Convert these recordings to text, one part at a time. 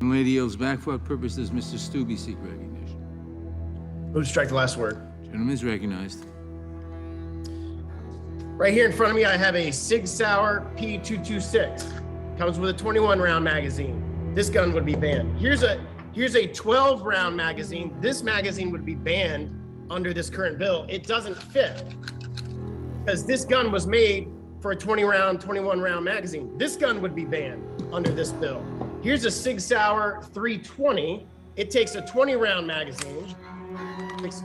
The lady yields back. For what purpose does Mr. Stubbe seek recognition? Move to strike the last word. Gentleman is recognized. Right here in front of me, I have a Sig Sauer P226. Comes with a 21-round magazine. This gun would be banned. Here's a 12-round magazine. This magazine would be banned under this current bill. It doesn't fit because this gun was made for a 20-round, 21-round magazine. This gun would be banned under this bill. Here's a Sig Sauer 320. It takes a 20-round magazine. Here's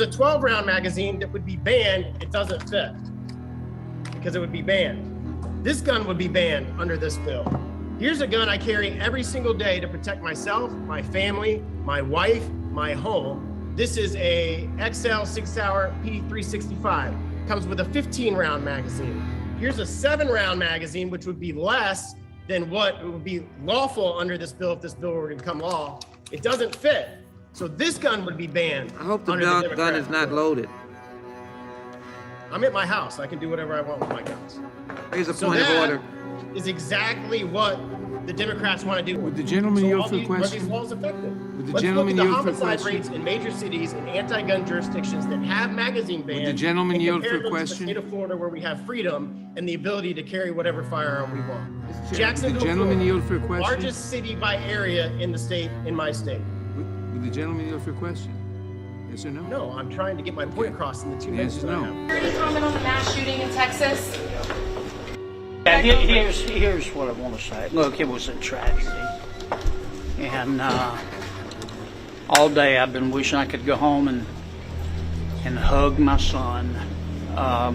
a 12-round magazine that would be banned. It doesn't fit because it would be banned. This gun would be banned under this bill. Here's a gun I carry every single day to protect myself, my family, my wife, my home. This is a XL Sig Sauer P365. Comes with a 15-round magazine. Here's a 7-round magazine, which would be less than what would be lawful under this bill if this bill were to become law. It doesn't fit. So this gun would be banned. I hope the gun is not loaded. I'm at my house. I can do whatever I want with my guns. Here's a point of order. Is exactly what the Democrats want to do. Would the gentleman yield for question? Are these laws effective? Would the Let's gentleman look at the yield for homicide question? rates in major cities and anti-gun jurisdictions that have magazine bans. Would the gentleman and yield compare for them to question? the state of Florida, where we have freedom and the ability to carry whatever firearm we want. The Jacksonville, gentleman Florida, yield for question? largest city by area in the state, in my state. Would the gentleman yield for question? Yes or no? No, I'm trying to get my point across in the 2 minutes Yes or that I no? have. Any comment on the mass shooting in Texas? Yeah, here's what I want to say. Look, it was a tragedy. And all day I've been wishing I could go home and hug my son. I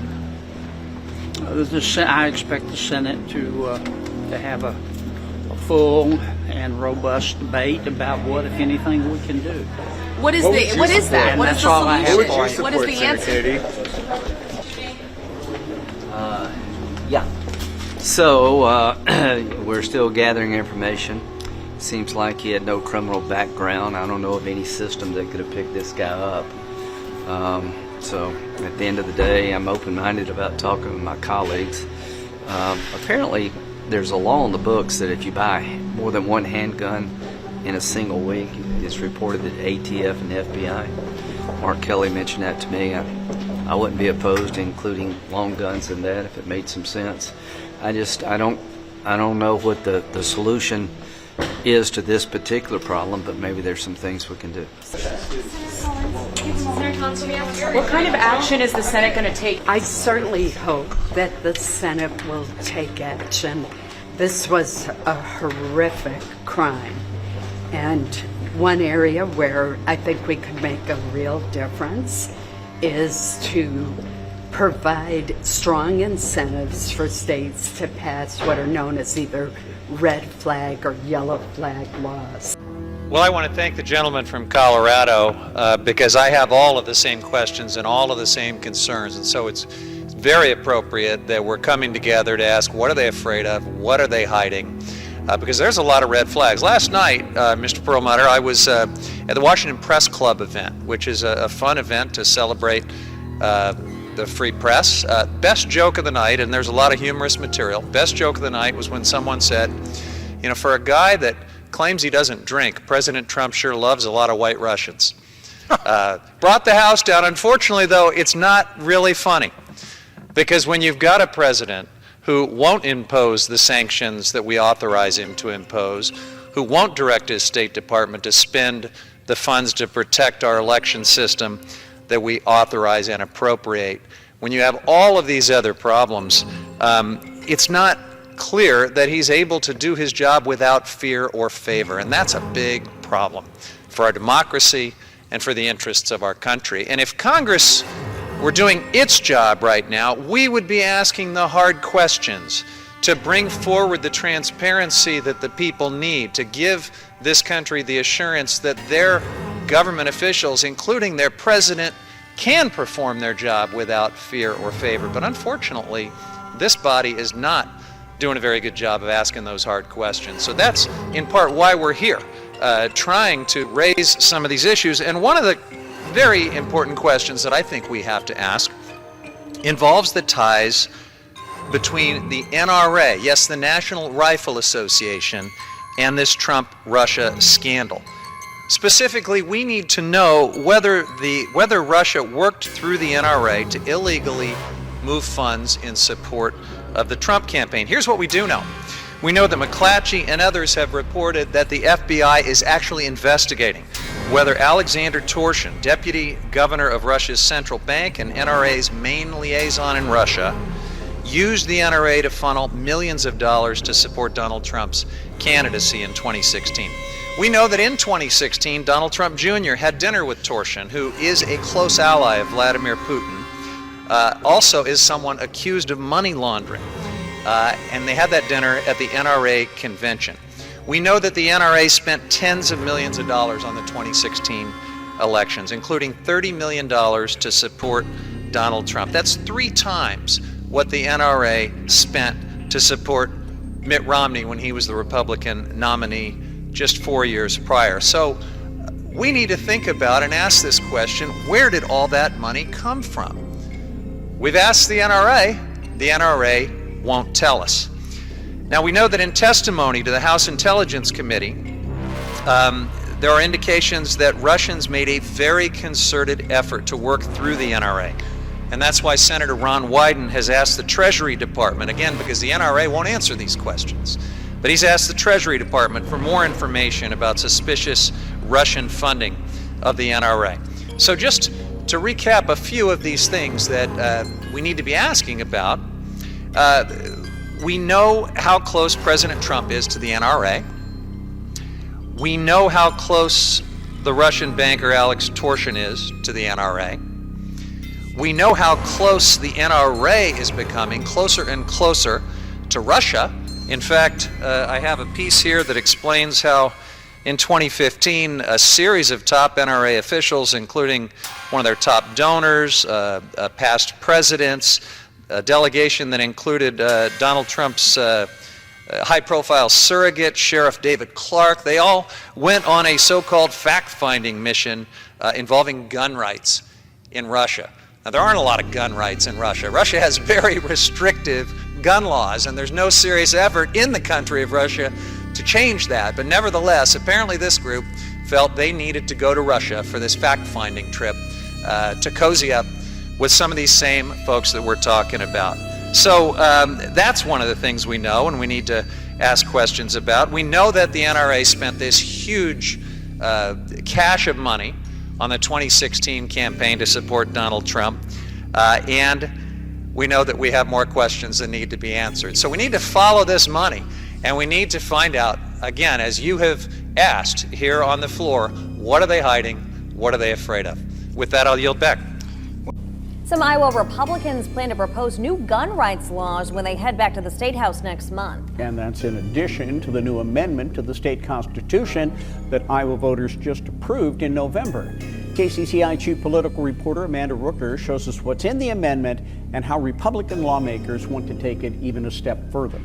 expect the Senate to have a full and robust debate about what, if anything, we can do. What is that? And What is that's the all I have solution? for you. What is the answer? Yeah. So we're still gathering information. Seems like he had no criminal background. I don't know of any system that could have picked this guy up. So at the end of the day, I'm open-minded about talking with my colleagues. Apparently, there's a law in the books that if you buy more than one handgun in a single week, it's reported that ATF and FBI. Mark Kelly mentioned that to me. I wouldn't be opposed to including long guns in that if it made some sense. I don't know what the solution is to this particular problem, but maybe there's some things we can do. What kind of action is the Senate going to take? I certainly hope that the Senate will take action. This was a horrific crime, and one area where I think we could make a real difference is to provide strong incentives for states to pass what are known as either red flag or yellow flag laws. Well, I want to thank the gentleman from Colorado because I have all of the same questions and all of the same concerns, and so it's very appropriate that we're coming together to ask, what are they afraid of, what are they hiding, because there's a lot of red flags. Last night, Mr. Perlmutter, I was at the Washington Press Club event, which is a fun event to celebrate the free press. Best joke of the night, and there's a lot of humorous material, best joke of the night was when someone said, you know, for a guy that claims he doesn't drink, President Trump sure loves a lot of white Russians. Brought the house down. Unfortunately, though, it's not really funny, because when you've got a president who won't impose the sanctions that we authorize him to impose, who won't direct his State Department to spend the funds to protect our election system that we authorize and appropriate, when you have all of these other problems, it's not clear that he's able to do his job without fear or favor, and that's a big problem for our democracy and for the interests of our country. And if Congress were doing its job right now, we would be asking the hard questions to bring forward the transparency that the people need, to give this country the assurance that their government officials, including their president, can perform their job without fear or favor. But unfortunately, this body is not doing a very good job of asking those hard questions. So that's in part why we're here, trying to raise some of these issues. And one of the very important questions that I think we have to ask involves the ties between the NRA, yes, the National Rifle Association, and this Trump-Russia scandal. Specifically, we need to know whether Russia worked through the NRA to illegally move funds in support of the Trump campaign. Here's what we do know. We know that McClatchy and others have reported that the FBI is actually investigating whether Alexander Torshin, deputy governor of Russia's central bank and NRA's main liaison in Russia, used the NRA to funnel millions of dollars to support Donald Trump's candidacy in 2016. We know that in 2016, Donald Trump Jr. had dinner with Torshin, who is a close ally of Vladimir Putin, also is someone accused of money laundering. And they had that dinner at the NRA convention. We know that the NRA spent tens of millions of dollars on the 2016 elections, including $30 million to support Donald Trump. That's 3 times what the NRA spent to support Mitt Romney when he was the Republican nominee just 4 years prior. So we need to think about and ask this question, where did all that money come from? We've asked the NRA won't tell us. Now we know that in testimony to the House Intelligence Committee, there are indications that Russians made a very concerted effort to work through the NRA. And that's why Senator Ron Wyden has asked the Treasury Department, again, because the NRA won't answer these questions, but he's asked the Treasury Department for more information about suspicious Russian funding of the NRA. So just to recap a few of these things that we need to be asking about, we know how close President Trump is to the NRA. We know how close the Russian banker Alex Torshin is to the NRA. We know how close the NRA is becoming, closer and closer to Russia. In fact, I have a piece here that explains how in 2015, a series of top NRA officials, including one of their top donors, past presidents, a delegation that included Donald Trump's high-profile surrogate, Sheriff David Clark, they all went on a so-called fact-finding mission involving gun rights in Russia. Now, there aren't a lot of gun rights in Russia. Russia has very restrictive gun laws, and there's no serious effort in the country of Russia to change that. But nevertheless, apparently this group felt they needed to go to Russia for this fact-finding trip to cozy up with some of these same folks that we're talking about. So that's one of the things we know and we need to ask questions about. We know that the NRA spent this huge cache of money on the 2016 campaign to support Donald Trump, and we know that we have more questions that need to be answered. So we need to follow this money, and we need to find out, again, as you have asked here on the floor, what are they hiding? What are they afraid of? With that, I'll yield back. Some Iowa Republicans plan to propose new gun rights laws when they head back to the State House next month. And that's in addition to the new amendment to the state constitution that Iowa voters just approved in November. KCCI Chief Political Reporter Amanda Rooker shows us what's in the amendment and how Republican lawmakers want to take it even a step further.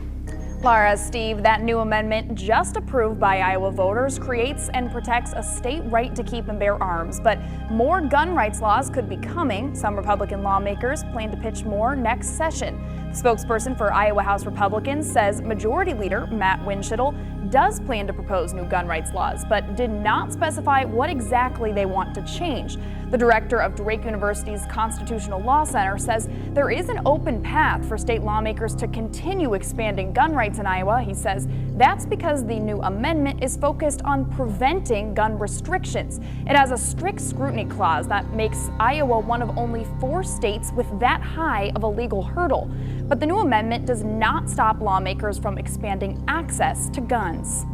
Laura, Steve, that new amendment just approved by Iowa voters creates and protects a state right to keep and bear arms. But more gun rights laws could be coming. Some Republican lawmakers plan to pitch more next session. The spokesperson for Iowa House Republicans says Majority Leader Matt Winchittle does plan to propose new gun rights laws, but did not specify what exactly they want to change. The director of Drake University's Constitutional Law Center says there is an open path for state lawmakers to continue expanding gun rights in Iowa. He says that's because the new amendment is focused on preventing gun restrictions. It has a strict scrutiny clause that makes Iowa one of only 4 states with that high of a legal hurdle. But the new amendment does not stop lawmakers from expanding access to guns.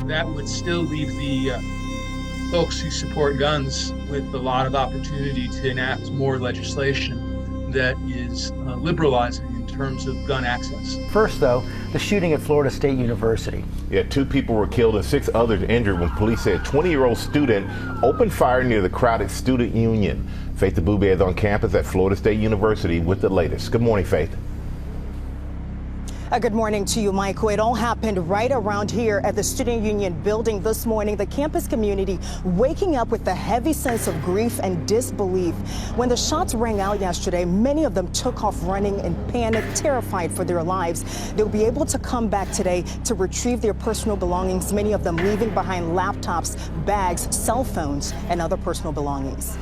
That would still leave the folks who support guns with a lot of opportunity to enact more legislation that is liberalizing in terms of gun access. First, though, the shooting at Florida State University. Yeah, 2 people were killed and 6 others injured when police said a 20-year-old student opened fire near the crowded student union. Faith Abube is on campus at Florida State University with the latest. Good morning, Faith. Good morning to you, Michael. It all happened right around here at the Student Union building this morning. The campus community waking up with a heavy sense of grief and disbelief. When the shots rang out yesterday, many of them took off running in panic, terrified for their lives. They'll be able to come back today to retrieve their personal belongings, many of them leaving behind laptops, bags, cell phones, and other personal belongings.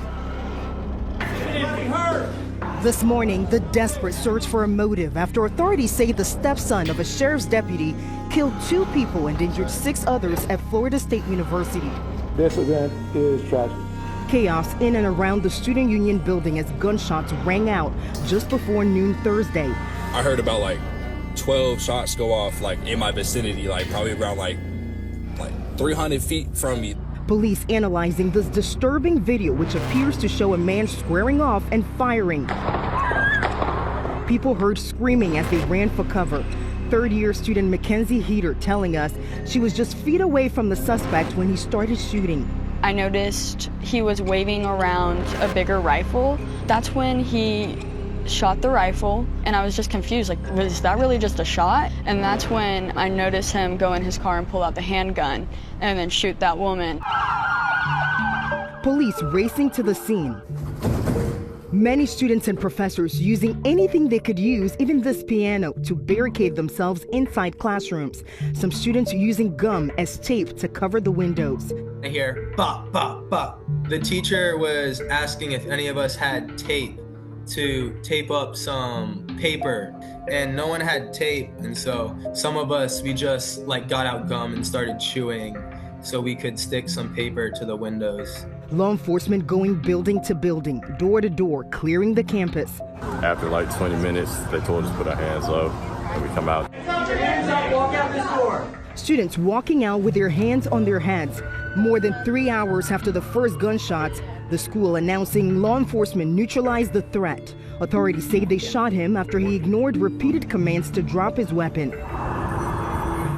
This morning, the desperate search for a motive after authorities say the stepson of a sheriff's deputy killed 2 people and injured 6 others at Florida State University. This event is tragic. Chaos in and around the Student Union building as gunshots rang out just before noon Thursday. I heard about like 12 shots go off like in my vicinity, like probably around like 300 feet from me. Police analyzing this disturbing video, which appears to show a man squaring off and firing. People heard screaming as they ran for cover. Third-year student Mackenzie Heater telling us she was just feet away from the suspect when he started shooting. I noticed he was waving around a bigger rifle. That's when he shot the rifle, and I was just confused, like, was that really just a shot? And that's when I noticed him go in his car and pull out the handgun and then shoot that woman. Police racing to the scene. Many students and professors using anything they could use, even this piano, to barricade themselves inside classrooms. Some students using gum as tape to cover the windows. I hear bop, bop, bop. The teacher was asking if any of us had tape to tape up some paper, and no one had tape, and so some of us, we just like got out gum and started chewing so we could stick some paper to the windows. Law enforcement going building to building, door to door, clearing the campus. After like 20 minutes, they told us to put our hands up, and we come out. Put your hands up, walk out this door. Students walking out with their hands on their heads. More than 3 hours after the first gunshots, the school announcing law enforcement neutralized the threat. Authorities say they shot him after he ignored repeated commands to drop his weapon.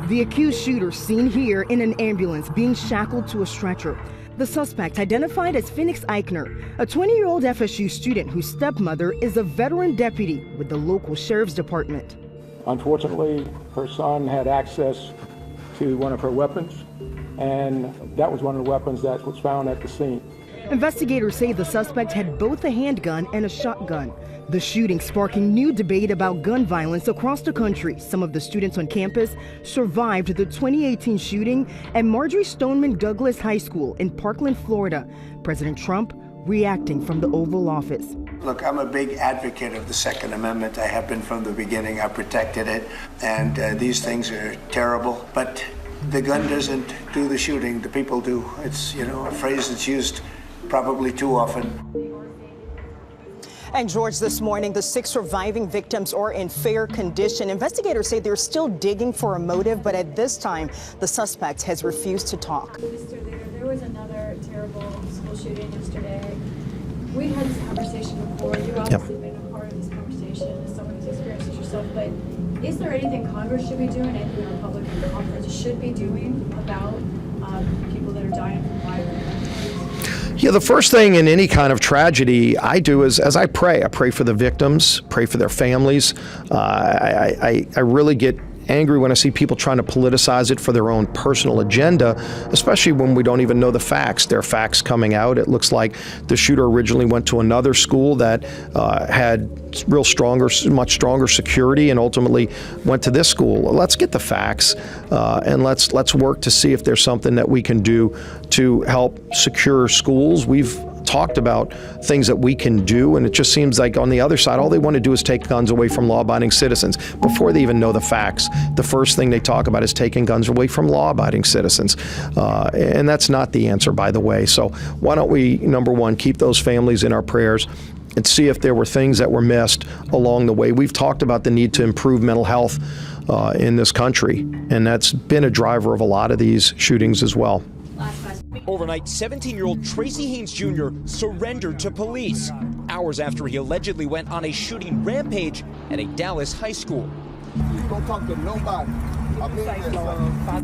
The accused shooter seen here in an ambulance being shackled to a stretcher. The suspect identified as Phoenix Eichner, a 20-year-old FSU student whose stepmother is a veteran deputy with the local sheriff's department. Unfortunately, her son had access to one of her weapons, and that was one of the weapons that was found at the scene. Investigators say the suspect had both a handgun and a shotgun. The shooting sparking new debate about gun violence across the country. Some of the students on campus survived the 2018 shooting at Marjorie Stoneman Douglas High School in Parkland, Florida. President Trump reacting from the Oval Office. Look, I'm a big advocate of the Second Amendment. I have been from the beginning. I protected it, and these things are terrible. But the gun doesn't do the shooting. The people do. It's, a phrase that's used probably too often. And George, this morning, the 6 surviving victims are in fair condition. Investigators say they're still digging for a motive, but at this time, the suspect has refused to talk. Mr. Leader, there was another terrible school shooting yesterday. We've had this conversation before. You've obviously been a part of this conversation as someone who's experienced it yourself, but is there anything Congress should be doing, anything the Republican conference should be doing about people that are dying from violence? Yeah, the first thing in any kind of tragedy I do is, as I pray for the victims, pray for their families. I really get angry when I see people trying to politicize it for their own personal agenda, especially when we don't even know the facts. There are facts coming out. It looks like the shooter originally went to another school that had much stronger security, and ultimately went to this school. Let's get the facts, and let's work to see if there's something that we can do to help secure schools. We've talked about things that we can do, and it just seems like on the other side, all they want to do is take guns away from law-abiding citizens. Before they even know the facts, the first thing they talk about is taking guns away from law-abiding citizens. And that's not the answer, by the way. So why don't we, number one, keep those families in our prayers and see if there were things that were missed along the way. We've talked about the need to improve mental health in this country, and that's been a driver of a lot of these shootings as well. Overnight, 17-year-old Tracy Haynes Jr. surrendered to police hours after he allegedly went on a shooting rampage at a Dallas high school. Don't talk to nobody.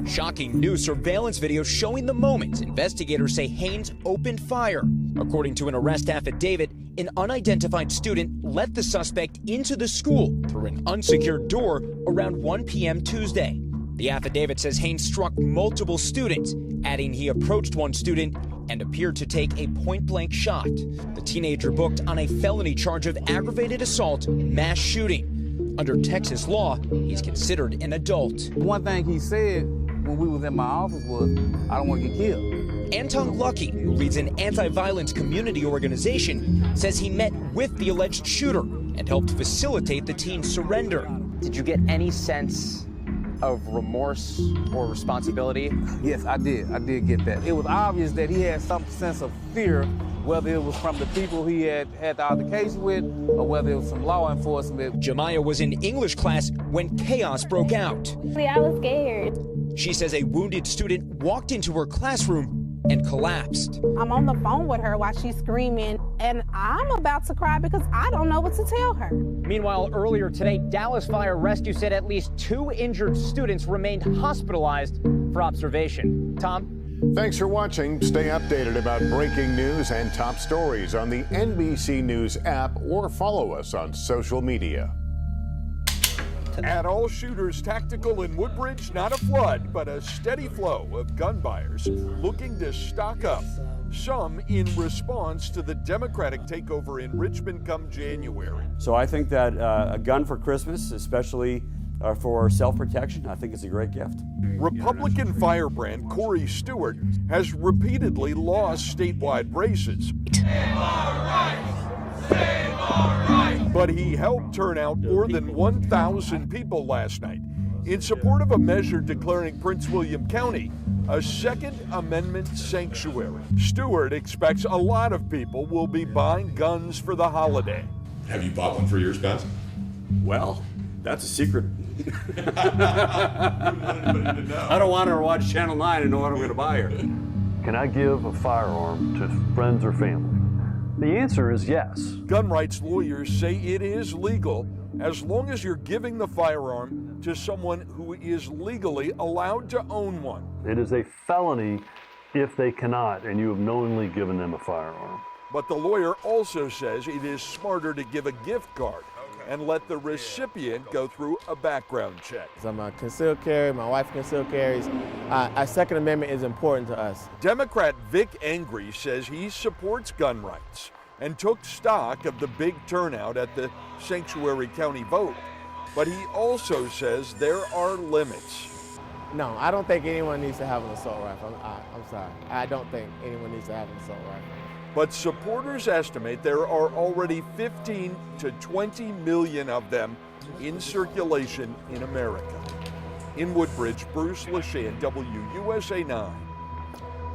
Shocking new surveillance video showing the moment investigators say Haynes opened fire. According to an arrest affidavit, an unidentified student let the suspect into the school through an unsecured door around 1 p.m. Tuesday. The affidavit says Haynes struck multiple students, adding he approached one student and appeared to take a point-blank shot. The teenager booked on a felony charge of aggravated assault, mass shooting. Under Texas law, he's considered an adult. One thing he said when we was in my office was, I don't want to get killed. Anton Lucky, who leads an anti-violence community organization, says he met with the alleged shooter and helped facilitate the teen's surrender. Did you get any sense of remorse or responsibility? Yes, I did. I did get that. It was obvious that he had some sense of fear, whether it was from the people he had the altercation with or whether it was from law enforcement. Jemiah was in English class when chaos broke out. I was scared. She says a wounded student walked into her classroom and collapsed. I'm on the phone with her while she's screaming, and I'm about to cry because I don't know what to tell her. Meanwhile, earlier today, Dallas Fire Rescue said at least 2 injured students remained hospitalized for observation. Tom? Thanks for watching. Stay updated about breaking news and top stories on the NBC News app or follow us on social media. At all shooters tactical in Woodbridge, not a flood, but a steady flow of gun buyers looking to stock up. Some in response to the Democratic takeover in Richmond come January. So I think that a gun for Christmas, especially for self-protection, I think it's a great gift. Republican firebrand Corey Stewart has repeatedly lost statewide races. Save our rights! Save our rights! But he helped turn out more than 1,000 people last night in support of a measure declaring Prince William County a Second Amendment sanctuary. Stewart expects a lot of people will be buying guns for the holiday. Have you bought one for your spouse? Well, that's a secret. I don't want her to watch Channel 9 and know what I'm going to buy her. Can I give a firearm to friends or family? The answer is yes. Gun rights lawyers say it is legal as long as you're giving the firearm to someone who is legally allowed to own one. It is a felony if they cannot, and you have knowingly given them a firearm. But the lawyer also says it is smarter to give a gift card and let the recipient go through a background check. I'm a concealed carry, my wife concealed carries. Our Second Amendment is important to us. Democrat Vic Engry says he supports gun rights and took stock of the big turnout at the Sanctuary County vote. But he also says there are limits. No, I don't think anyone needs to have an assault rifle. I'm sorry. I don't think anyone needs to have an assault rifle. But supporters estimate there are already 15 to 20 million of them in circulation in America. In Woodbridge, Bruce Lachey, WUSA 9.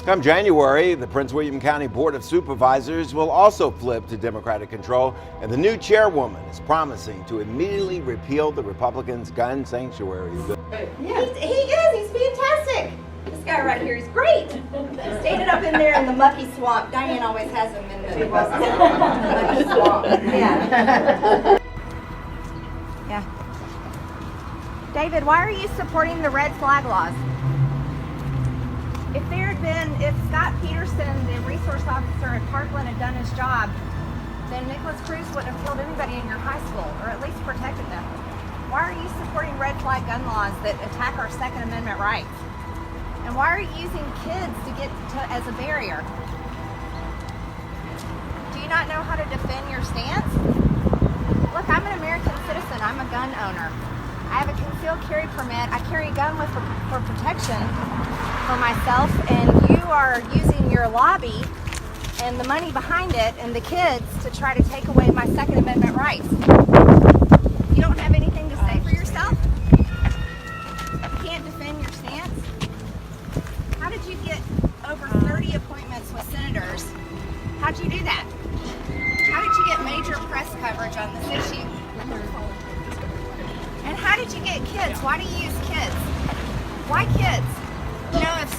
Come January, the Prince William County Board of Supervisors will also flip to Democratic control, and the new chairwoman is promising to immediately repeal the Republicans' gun sanctuary bill. He is. He's fantastic. This guy right here is great. Standing up in there in the mucky swamp. Diane always has him in the mucky swamp. Yeah. Yeah. David, why are you supporting the red flag laws? If Scott Peterson, the resource officer at Parkland, had done his job, then Nicholas Cruz wouldn't have killed anybody in your high school, or at least protected them. Why are you supporting red flag gun laws that attack our Second Amendment rights? And why are you using kids as a barrier? Do you not know how to defend your stance? Look, I'm an American citizen. I'm a gun owner. I have a concealed carry permit. I carry a gun for protection for myself, and you are using your lobby and the money behind it and the kids to try to take away my Second Amendment rights. You don't have anything to say for yourself? You can't defend your stance? How did you get over 30 appointments with senators? How'd you do that? How did you get major press coverage on this issue? And how did you get kids? Why do you use kids? Why kids? You know, if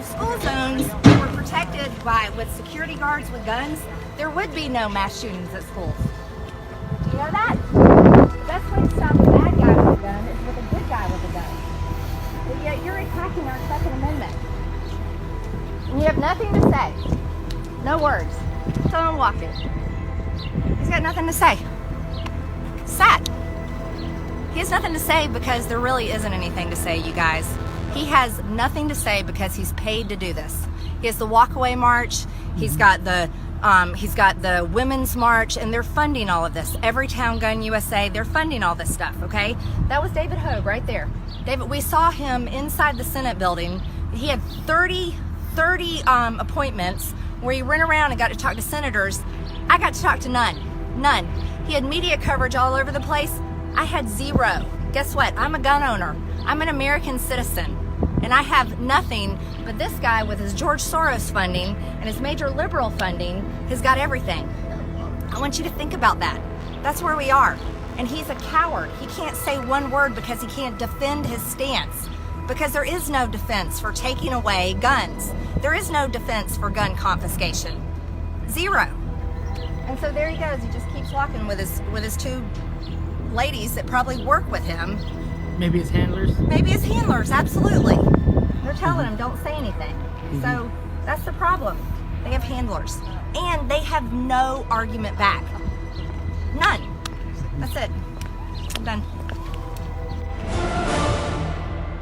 school zones were protected with security guards with guns, there would be no mass shootings at schools. Do you know that? The best way to stop a bad guy with a gun is with a good guy with a gun. But yet you're attacking our Second Amendment. And you have nothing to say. No words. So I'm walking. He's got nothing to say. Sad. He has nothing to say because there really isn't anything to say, you guys. He has nothing to say because he's paid to do this. He has the walkaway march. He's got the women's march, and they're funding all of this. Everytown Gun USA, they're funding all this stuff, okay? That was David Hogue right there. David, we saw him inside the Senate building. He had 30 appointments where he ran around and got to talk to senators. I got to talk to none. He had media coverage all over the place. I had zero. Guess what? I'm a gun owner. I'm an American citizen. And I have nothing, but this guy with his George Soros funding and his major liberal funding has got everything. I want you to think about that. That's where we are. And he's a coward. He can't say one word because he can't defend his stance. Because there is no defense for taking away guns. There is no defense for gun confiscation. Zero. And so there he goes. He just keeps walking with his two ladies that probably work with him. Maybe his handlers? Maybe his handlers, absolutely. They're telling him, don't say anything. So that's the problem. They have handlers. And they have no argument back. None. That's it. I'm done.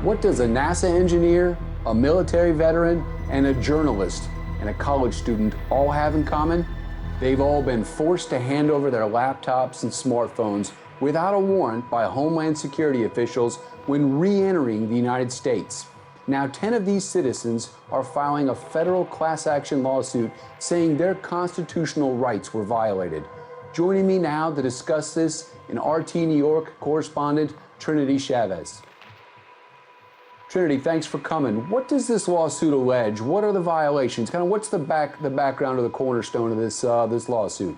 What does a NASA engineer, a military veteran, and a journalist and a college student all have in common? They've all been forced to hand over their laptops and smartphones without a warrant by Homeland Security officials when re-entering the United States. Now, 10 of these citizens are filing a federal class action lawsuit saying their constitutional rights were violated. Joining me now to discuss this in RT New York correspondent Trinity Chavez. Trinity, thanks for coming. What does this lawsuit allege? What are the violations? Kind of what's the background or the cornerstone of this lawsuit?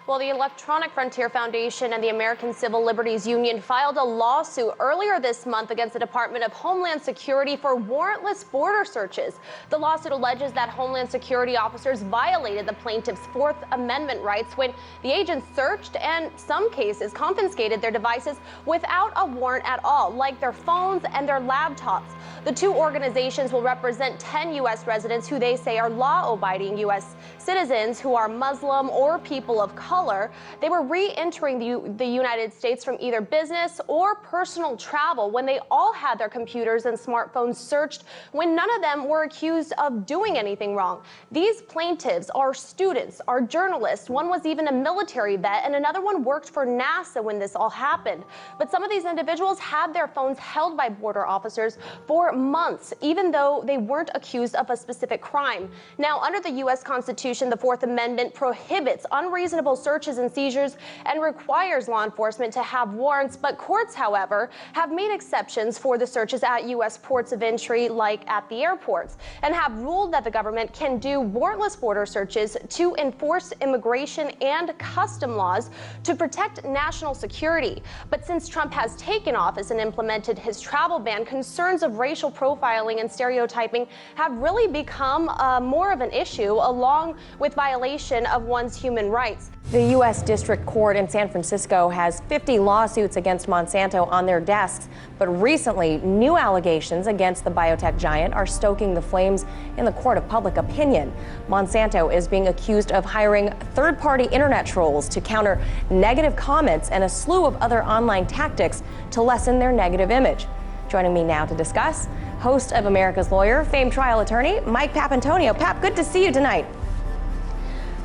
Well, the Electronic Frontier Foundation and the American Civil Liberties Union filed a lawsuit earlier this month against the Department of Homeland Security for warrantless border searches. The lawsuit alleges that Homeland Security officers violated the plaintiffs' Fourth Amendment rights when the agents searched and, some cases, confiscated their devices without a warrant at all, like their phones and their laptops. The two organizations will represent 10 U.S. residents who they say are law-abiding U.S. citizens who are Muslim or people of color. They were re-entering the United States from either business or personal travel when they all had their computers and smartphones searched when none of them were accused of doing anything wrong. These plaintiffs are students, are journalists. One was even a military vet, and another one worked for NASA when this all happened. But some of these individuals had their phones held by border officers for months, even though they weren't accused of a specific crime. Now, under the U.S. Constitution, the Fourth Amendment prohibits unreasonable searches and seizures and requires law enforcement to have warrants. But courts, however, have made exceptions for the searches at U.S. ports of entry, like at the airports, and have ruled that the government can do warrantless border searches to enforce immigration and custom laws to protect national security. But since Trump has taken office and implemented his travel ban, concerns of racial profiling and stereotyping have really become more of an issue, along with violation of one's human rights. The U.S. District Court in San Francisco has 50 lawsuits against Monsanto on their desks, but recently new allegations against the biotech giant are stoking the flames in the court of public opinion. Monsanto is being accused of hiring third-party internet trolls to counter negative comments and a slew of other online tactics to lessen their negative image. Joining me now to discuss, host of America's Lawyer, famed trial attorney, Mike Papantonio. Pap, good to see you tonight.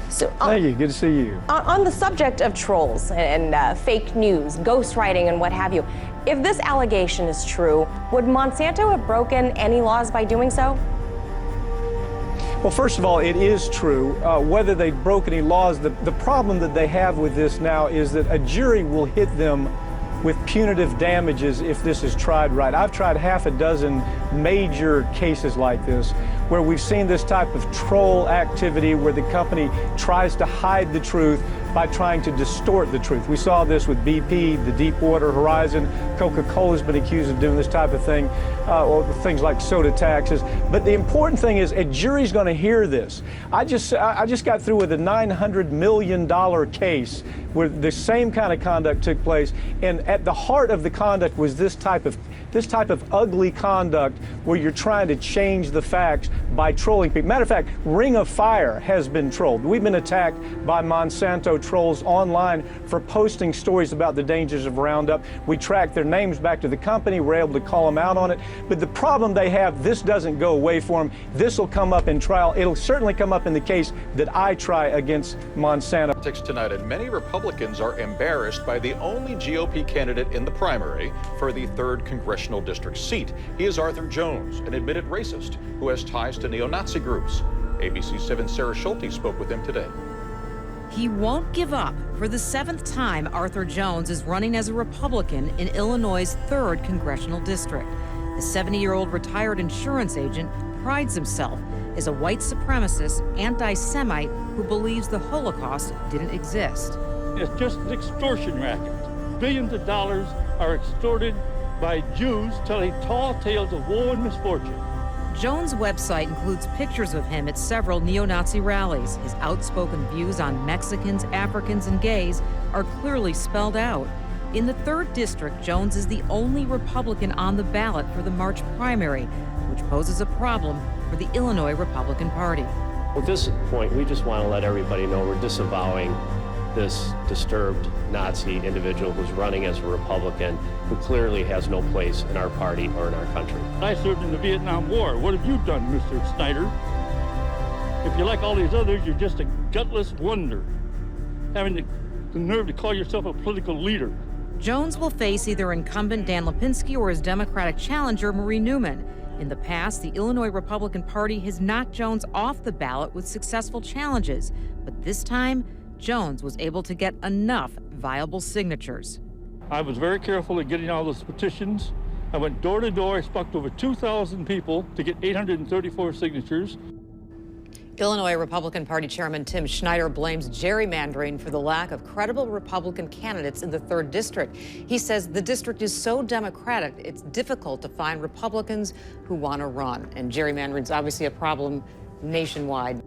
So, thank you. Good to see you. On the subject of trolls and fake news, ghostwriting and what have you, if this allegation is true, would Monsanto have broken any laws by doing so? Well, first of all, it is true. Whether they broke any laws, the problem that they have with this now is that a jury will hit them with punitive damages if this is tried right. I've tried half a dozen major cases like this where we've seen this type of troll activity where the company tries to hide the truth by trying to distort the truth. We saw this with BP, the Deepwater Horizon. Coca-Cola's been accused of doing this type of thing, or things like soda taxes. But the important thing is a jury's going to hear this. I just got through with a $900 million case where the same kind of conduct took place, and at the heart of the conduct was this type of this type of ugly conduct where you're trying to change the facts by trolling people. Matter of fact, Ring of Fire has been trolled. We've been attacked by Monsanto trolls online for posting stories about the dangers of Roundup. We tracked their names back to the company. We're able to call them out on it. But the problem they have, this doesn't go away for them. This will come up in trial. It'll certainly come up in the case that I try against Monsanto. Tonight, and many Republicans are embarrassed by the only GOP candidate in the primary for the 3rd Congressional District seat. He is Arthur Jones, an admitted racist who has ties to neo-Nazi groups. ABC 7's Sarah Schulte spoke with him today. He won't give up. For the 7th time, Arthur Jones is running as a Republican in Illinois' 3rd Congressional District. The 70-year-old retired insurance agent prides himself as a white supremacist anti-Semite who believes the Holocaust didn't exist. It's just an extortion racket. Billions of dollars are extorted by Jews telling tall tales of woe and misfortune. Jones' website includes pictures of him at several neo-Nazi rallies. His outspoken views on Mexicans, Africans, and gays are clearly spelled out. In the 3rd District, Jones is the only Republican on the ballot for the March primary, which poses a problem for the Illinois Republican Party. At this point, we just want to let everybody know we're disavowing this disturbed Nazi individual who's running as a Republican who clearly has no place in our party or in our country. I served in the Vietnam War. What have you done, Mr. Snyder? If you're like all these others, you're just a gutless wonder, having the nerve to call yourself a political leader. Jones will face either incumbent Dan Lipinski or his Democratic challenger, Marie Newman. In the past, the Illinois Republican Party has knocked Jones off the ballot with successful challenges, but this time, Jones was able to get enough viable signatures. I was very careful in getting all those petitions. I went door to door. I spoke to over 2,000 people to get 834 signatures. Illinois Republican Party Chairman Tim Schneider blames gerrymandering for the lack of credible Republican candidates in the 3rd District. He says the district is so Democratic, it's difficult to find Republicans who want to run. And gerrymandering is obviously a problem nationwide.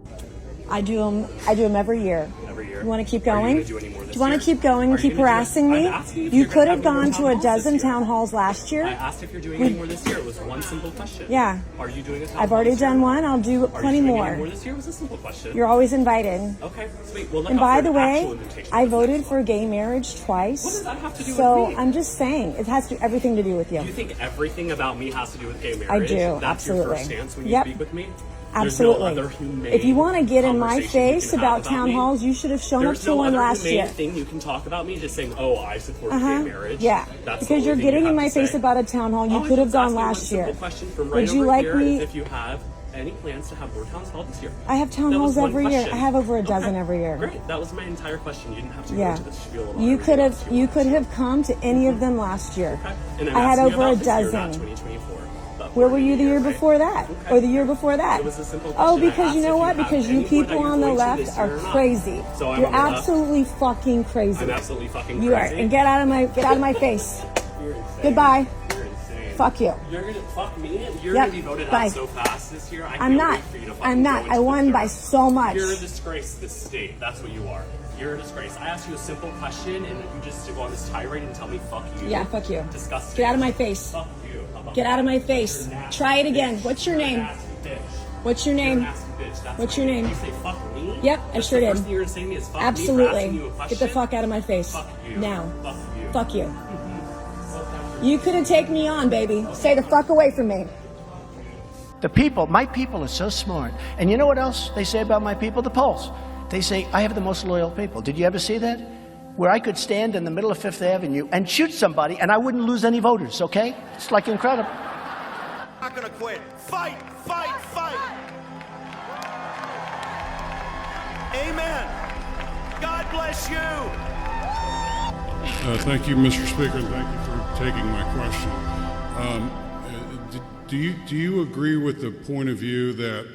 I do them every year. Every year. You want to keep going? Do you want to keep going and keep harassing me? You could have gone to a dozen town halls last year. I asked if you're doing any more this year. It was one simple question. Yeah. Are you doing a town I've hall already this year? done one. I'll do plenty more. Are you doing any more this year? It was a simple question. You're always invited. Okay, sweet. Well, look And out by for the an way, actual invitation. I voted for gay marriage twice. What does that have to do with so me? I'm just saying, it has everything to do with you. Do you think everything about me has to do with gay marriage? I do, That's absolutely. your first stance when you Yep. speak with me? Absolutely. There's no other humane If you want to get in my conversation you face can about have town me? halls, you should have shown up There's to no one other last humane year. thing you can talk about me just saying, oh, I support gay marriage. Yeah, That's the because only you're thing getting you in have my to face say. about a town hall. You All I could have just asked gone you one last year. simple question from Would right you over like here me? is if you have any plans to have more town halls this year. I have town That halls was one every year. question. I have over a dozen Okay. every year. Great. That was my entire question. You didn't have to go Yeah. into the spiel about You could everything have you could have come to any of them last year. And I'm I had asking you over a about this year, not dozen. 2024. But Where were you the year right? before that? Or the year before that? It was a simple Oh, question. I because asked you know if what? have Because you any more that people you're on the going to left this are year or not. crazy. So I'm You're on the left. absolutely fucking crazy. I'm absolutely fucking You are. crazy. And get out of my face. You're insane. Goodbye. You're insane. Fuck you. You're gonna fuck me. You're Yep. gonna be voted Bye. out so fast this year. I I'm can't not. wait for you to fucking I'm go not. into I the won by dirt. so much. You're a disgrace to this state. That's what you are. You're a disgrace. I asked you a simple question, and you just go on this tirade and tell me "fuck you." Yeah, fuck you. Disgusting. Get out of my face. Fuck you. How about Get out of my that? face. You're nasty Try it bitch. again. What's your You're a name? nasty bitch. What's your You're a name? nasty bitch. That's What's my your name? You say fuck me? Yep, I That's sure the did. first thing you're gonna say to me is fuck me for Absolutely. asking you a Get question? the fuck out of my face. Fuck you. Now. Fuck you. Fuck you. You couldn't take me on, baby. Stay the fuck away from me. The people, my people are so smart. And you know what else they say about my people? The polls. They say, I have the most loyal people. Did you ever see that? Where I could stand in the middle of Fifth Avenue and shoot somebody and I wouldn't lose any voters, okay? It's like incredible. Not gonna quit. Fight, fight, fight. Amen. God bless you. Thank you, Mr. Speaker, and thank you for taking my question. Do you agree with the point of view that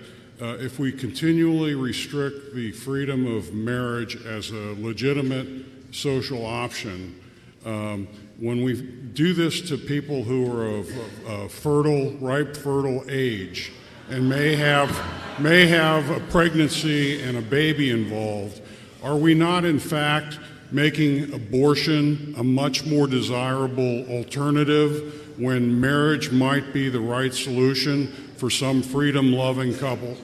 if we continually restrict the freedom of marriage as a legitimate social option, when we do this to people who are of ripe fertile age and may have a pregnancy and a baby involved, are we not in fact making abortion a much more desirable alternative when marriage might be the right solution for some freedom-loving couple.